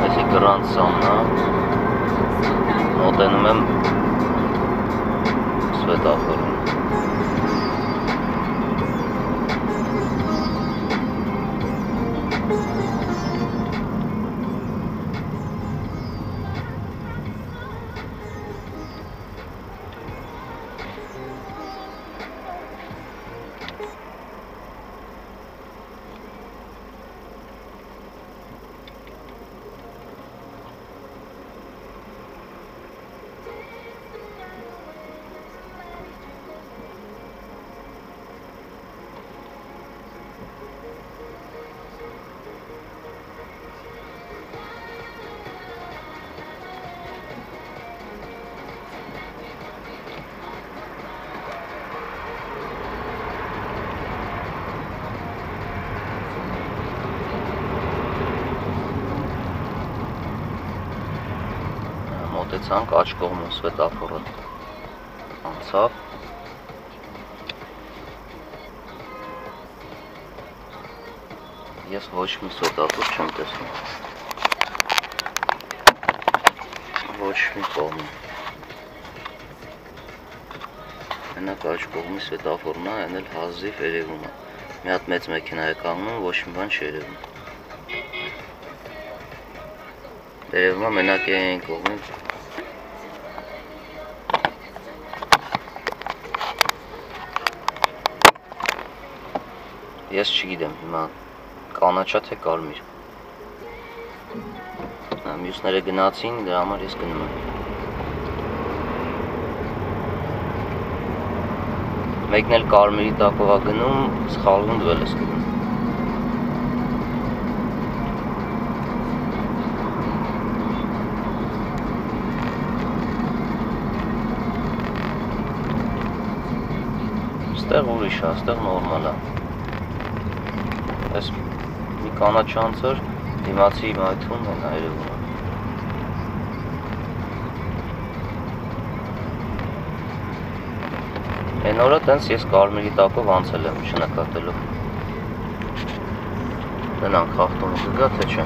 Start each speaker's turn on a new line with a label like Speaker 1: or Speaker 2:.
Speaker 1: Այսի Grand Sun-ն է, մոտենում եմ Սվետաֆորին։ Մոտեցանք աջ կողմում Սվետաֆորը անցավ։ Ես ոչ մի սվետաֆոր չեմ տեսնում։ Ոչ մի կողմում։ Մենակ աջ կողմի սվետաֆորն է, այն էլ հազիվ երևում է։ Մի հատ մեծ մեքենա է կանգնում, ոչ մի բան չի երևում։ Երևում է մենակ այն կողմին։ Ես չգիտեմ, հիմա կանաչա թե կարմիր։ Մյուսները գնացին, դրա համար ես գնում եմ։ Մեկն էլ կարմիրի տակով է գնում, սխալվում դու ես գնում։ Ստեղ ուրիշ է, ստեղ նորմալ է։ Այս մի կանաչ անցր, դիմացի մայթուն են այրևում է։ Են օրը տենց ես կարմիրի տակով անցել եմ չնկատելով։ Դնանք խախտումը կգա թե չէ։